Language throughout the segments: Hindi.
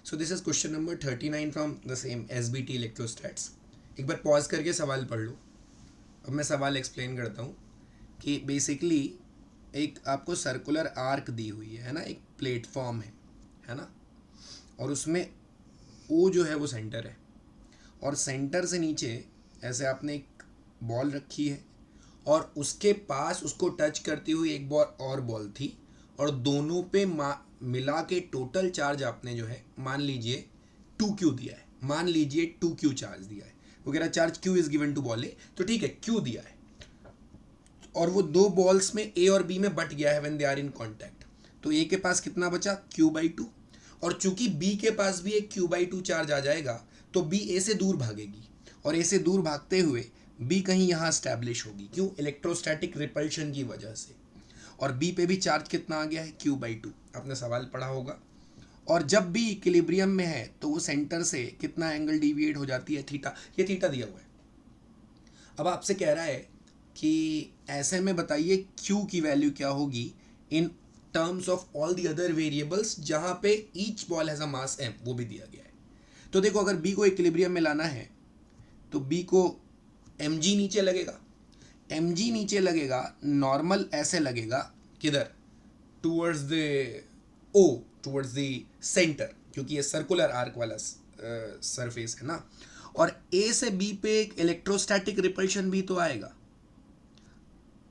So this is question number 39 from the same SBT इलेक्ट्रोस्टैट्स। एक बार पॉज करके सवाल पढ़ लो। अब मैं सवाल एक्सप्लेन करता हूँ कि बेसिकली एक आपको सर्कुलर आर्क दी हुई है ना, एक प्लेटफॉर्म है ना, और उसमें O जो है वो सेंटर है, और सेंटर से नीचे ऐसे आपने एक बॉल रखी है, और उसके पास उसको टच करती हुई एक और बॉल थी, और दोनों पे मिला के टोटल चार्ज आपने जो है मान लीजिए 2Q दिया है, मान लीजिए 2Q चार्ज दिया है। वो कह रहा charge Q is given to ball A, तो ठीक है Q दिया है, और वो दो बॉल्स में A और B में बट गया है when they are in contact. तो A के पास कितना बचा Q/2, और चूंकि B के पास भी एक Q/2 चार्ज आ जाएगा तो B A से दूर भागेगी, और A से दूर भागते हुए B कहीं यहाँ स्टैब्लिश होगी। क्यों? इलेक्ट्रोस्टैटिक रिपल्शन की वजह से। और B पे भी चार्ज कितना आ गया है Q/2। आपने सवाल पढ़ा होगा। और जब भी इक्विलिब्रियम में है तो वो सेंटर से कितना एंगल डिविएट हो जाती है? थीटा। ये थीटा दिया हुआ है। अब आपसे कह रहा है कि ऐसे में बताइए Q की वैल्यू क्या होगी in terms of all the other variables, जहां पे each ball has a mass m, वो भी दिया गया है। तो देखो, अगर B को इक्विलिब्रियम में लाना है तो B को mg नीचे लगेगा, mg नीचे लगेगा, नॉर्मल ऐसे लगेगा किधर? Towards the O, towards the centre, क्योंकि ये सर्कुलर आर्क वाला सरफेस है ना। और A से B पे एक इलेक्ट्रोस्टैटिक रिपल्शन भी तो आएगा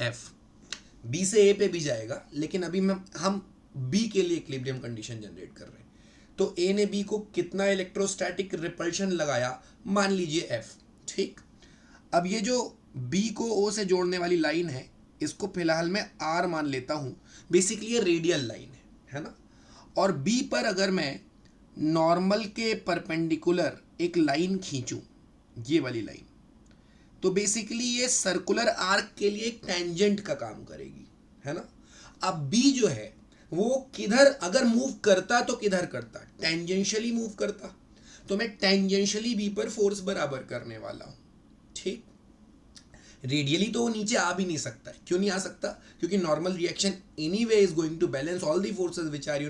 F। B से A पे भी जाएगा, लेकिन अभी हम B के लिए इक्विलिब्रियम कंडीशन जनरेट कर रहे हैं। तो A ने B को कितना इलेक्ट्रोस्टैटिक रिपल्शन लगाया? मान लीजिए F। ठीक। अब ये जो B को O से जोड़ने वाली लाइन है, इसको फिलहाल मैं R मान लेता हूं। बेसिकली ये रेडियल लाइन है ना। और B पर अगर मैं नॉर्मल के परपेंडिकुलर एक लाइन खींचूं, ये वाली लाइन, तो बेसिकली ये सर्कुलर आर्क के लिए एक टेंजेंट का काम करेगी, है ना। अब B जो है वो किधर अगर मूव करता तो किधर करता? टेंजेंशियली मूव करता। तो मैं टेंजेंशियली B पर फोर्स बराबर करने वाला हूं। ठीक। रेडियली तो वो नीचे आ भी नहीं सकता है। क्यों नहीं आ सकता? क्योंकि normal reaction anyway is going to balance all the forces which are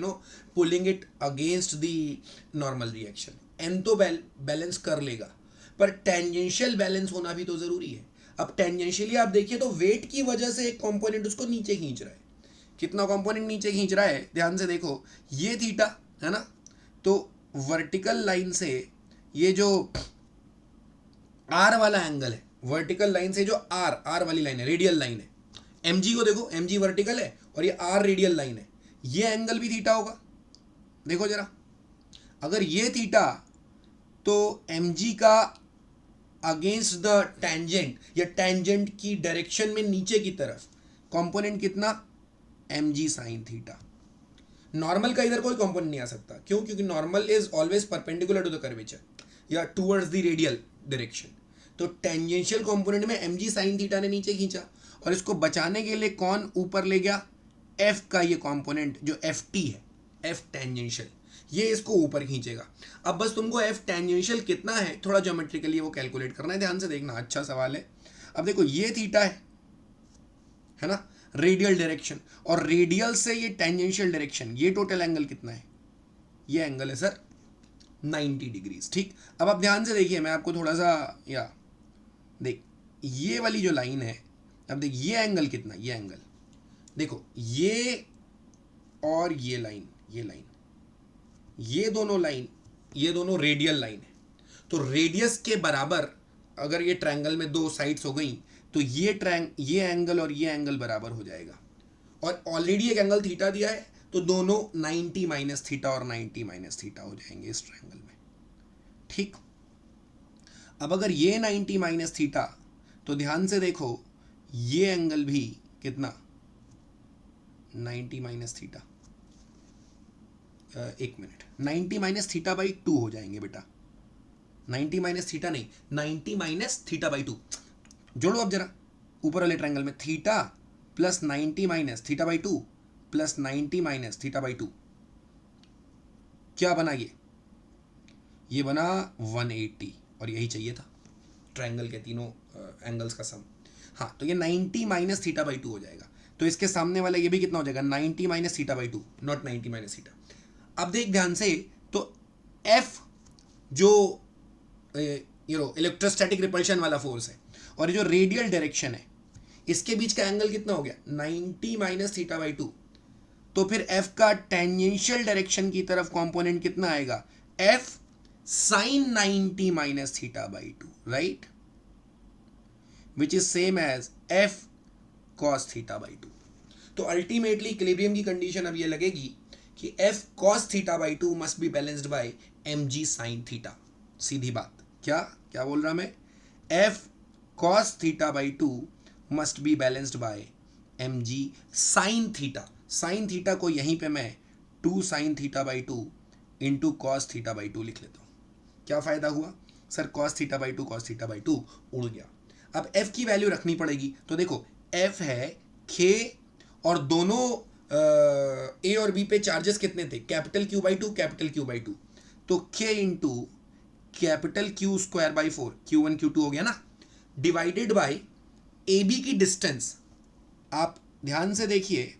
pulling it against the normal reaction. N तो बैलेंस कर लेगा, पर टेंजेंशियल बैलेंस होना भी तो जरूरी है। अब टेंजेंशियली आप देखिए तो वेट की वजह से एक कंपोनेंट उसको नीचे खींच रहा है। कितना कंपोनेंट नीचे खींच रहा है? ध्यान से देखो, ये थीटा है ना, तो वर्टिकल लाइन से ये जो आर वाला एंगल है, वर्टिकल लाइन से जो आर वाली लाइन है, रेडियल लाइन है। mg को देखो, mg वर्टिकल है और ये आर रेडियल लाइन है, ये एंगल भी थीटा होगा। देखो जरा, अगर ये थीटा तो mg का अगेंस्ट द टेंजेंट या टेंजेंट की डायरेक्शन में नीचे की तरफ कंपोनेंट कितना? mg sine theta. नॉर्मल का इधर कोई कंपोनेंट नहीं आ सकता। क्यों? क्योंकि normal is always perpendicular to the curvature या टूवर्ड्स द रेडियल डायरेक्शन। तो टेंजेंशियल कंपोनेंट में mg साइन थीटा ने नीचे खींचा, और इसको बचाने के लिए कौन ऊपर ले गया? f का ये कंपोनेंट जो ft है, f टेंजेंशियल, ये इसको ऊपर खींचेगा। अब बस तुमको f टेंजेंशियल कितना है थोड़ा ज्योमेट्रिकली वो कैलकुलेट करना है। ध्यान से देखना, अच्छा सवाल है। अब देखो, ये थीटा है ना, रेडियल डायरेक्शन, और रेडियल से ये टेंजेंशियल डायरेक्शन, ये टोटल एंगल कितना है? ये एंगल है सर 90 डिग्रीज। ठीक। अब आप ध्यान से देखिए, मैं आपको थोड़ा सा या देख, ये वाली जो लाइन है, अब देख ये एंगल कितना, ये एंगल देखो, ये और ये लाइन, ये दोनों लाइन, ये दोनों रेडियल लाइन है। तो रेडियस के बराबर अगर ये ट्रायंगल में दो साइड्स हो गई तो ये एंगल और ये एंगल बराबर हो जाएगा। और ऑलरेडी एक एंगल थीटा दिया है, तो दोनों 90 माइनस थीटा और 90 माइनस थीटा हो जाएंगे इस ट्रायंगल में। ठीक। अब अगर ये 90 माइनस थीटा, तो ध्यान से देखो ये एंगल भी कितना? 90 माइनस थीटा, एक मिनट, 90 माइनस थीटा बाई 2 हो जाएंगे बेटा। 90 माइनस थीटा नहीं, 90 माइनस थीटा बाई 2। जोड़ो अब जरा, ऊपर वाले ट्रायंगल में theta plus 90 minus theta by 2 plus 90 minus theta by 2, क्या बना? ये बना 180, और यही चाहिए था ट्रायंगल के तीनों एंगल्स का सम। हाँ, तो ये 90 माइनस थीटा बाई 2 हो जाएगा। तो इसके सामने वाला ये भी कितना हो जाएगा? 90 minus theta by 2, not 90 minus theta. अब देख ध्यान से, तो एफ जो इलेक्ट्रोस्टैटिक रिपल्शन वाला फोर्स है और जो रेडियल डायरेक्शन है, इसके बीच का एंगल कितना हो गया 90 माइनस थीटा बाई 2। तो फिर एफ का टेंजेंशियल डायरेक्शन की तरफ कंपोनेंट कितना आएगा, F sine 90 minus theta by 2, right, which is same as F cos theta by 2। तो अल्टीमेटली इक्विलिब्रियम की कंडीशन अब ये लगेगी कि F cos theta by 2 must be balanced by M G sine theta. सीधी बात, क्या क्या बोल रहा मैं, F cos theta by 2 must be balanced by M G sine theta. Sine theta को यहीं पे मैं 2 sine theta by 2 into cos theta by 2 लिख लेता हूँ। क्या फ़ायदा हुआ sir, cos theta by 2 cos theta by 2 उड़ गया। अब एफ की वैल्यू रखनी पड़ेगी, तो देखो एफ है के और दोनों ए और बी पे चार्जेस कितने थे, capital Q by 2 capital Q by 2, तो के into capital Q square by 4, Q1 Q2 हो गया ना, डिवाइडेड बाई ए बी की डिस्टेंस। आप ध्यान से देखिए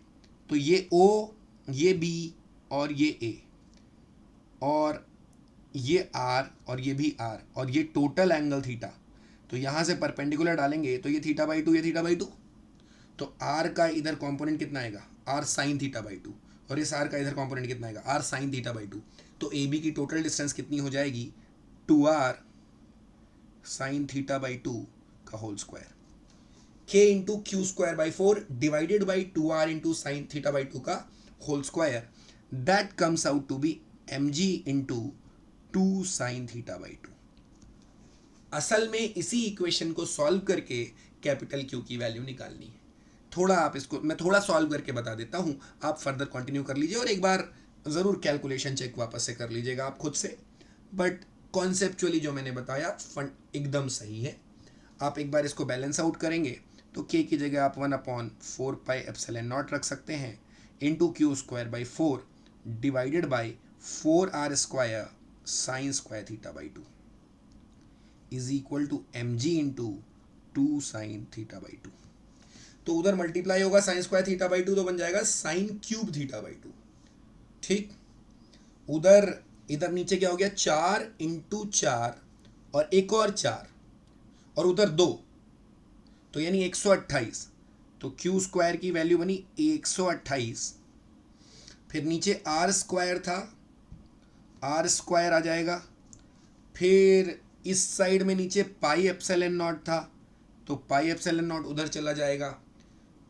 तो ये O, ये B और ये A और ये R और ये भी R और ये टोटल एंगल थीटा, तो यहाँ से परपेंडिकुलर डालेंगे तो ये थीटा बाई 2, ये थीटा बाई 2, तो R का इधर कंपोनेंट कितना आएगा, R साइन थीटा बाई 2, और इस R का इधर कंपोनेंट कितना आएगा, R साइन थीटा बाई 2। तो ए बी की टोटल डिस्टेंस कितनी हो जाएगी, 2R साइन थीटा बाई 2 का whole square, k into Q square by 4 divided by 2R into sine theta by 2 का whole square, that comes out to be mg into 2 sine theta by 2। असल में इसी इक्वेशन को सॉल्व करके कैपिटल क्यू की वैल्यू निकालनी है। थोड़ा आप इसको मैं थोड़ा सॉल्व करके बता देता हूँ, आप फर्दर कंटिन्यू कर लीजिए और एक बार ज़रूर कैलकुलेशन चेक वापस से कर लीजिएगा आप खुद से, बट कॉन्सेप्चुअली जो मैंने बताया फंड एकदम सही है। आप एक बार इसको बैलेंस आउट करेंगे तो k की जगह आप 1/4 पाई एप्सिलॉन नॉट रख सकते हैं into Q square by 4 divided by 4R square sine square theta by 2 is equal to M G into 2 sine theta by 2। तो उधर मल्टीप्लाई होगा साइन स्क्वायर थीटा बाई 2 तो बन जाएगा साइन क्यूब थीटा बाई 2, ठीक। उधर इधर नीचे क्या हो गया 4 इंटू 4 और एक और 4 और उधर 2, तो यानी 128, तो क्यू स्क्वायर की वैल्यू बनी 128। फिर नीचे आर स्क्वायर था, आर स्क्वायर आ जाएगा। फिर इस साइड में नीचे पाई एप्सिलॉन नॉट था, तो पाई एप्सिलॉन नॉट उधर चला जाएगा।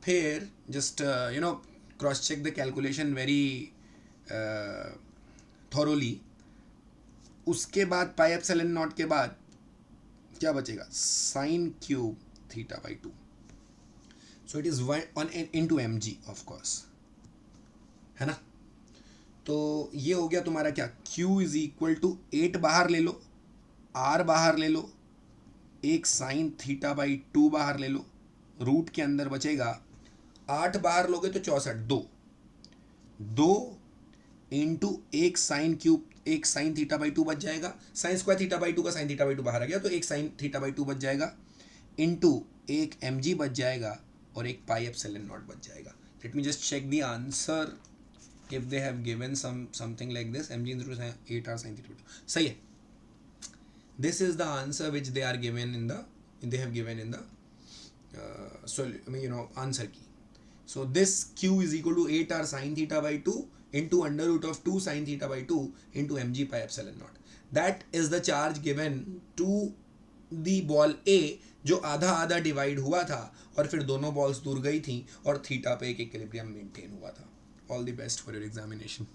फिर just cross check the calculation very thoroughly. उसके बाद पाई एप्सिलॉन नॉट के बाद क्या बचेगा, sine cube theta by 2, so it is 1 into M G of course, है ना। तो ये हो गया तुम्हारा क्या, Q इज इक्वल टू 8 बाहर ले लो, R बाहर ले लो, एक साइन थीटा बाई 2 बाहर ले लो, रूट के अंदर बचेगा 8 बाहर लोगे तो 64, 2 इंटू एक साइन क्यूब, एक साइन थीटा बाई 2 बच जाएगा, साइन स्क्वायर थीटा बाई 2 का साइन थीटा बाई 2 बाहर आ गया तो एक साइन थीटा बाई 2 बच जाएगा, इंटू एक एम जी बच जाएगा और एक पाई एप्सिलॉन नॉट बच जाएगा। Let me just check the answer if they have given something like this, mg into 8r sin theta 2, सही है। This is the answer which they are given in the answer key. So this q is equal to 8r sin theta by 2 into under root of 2 sin theta by 2 into mg pi epsilon naught. That is the charge given to the ball A जो आधा आधा डिवाइड हुआ था और फिर दोनों बॉल्स दूर गई थी और थीटा पे एक इक्विलिब्रियम मेंटेन हुआ था। All the best for your examination.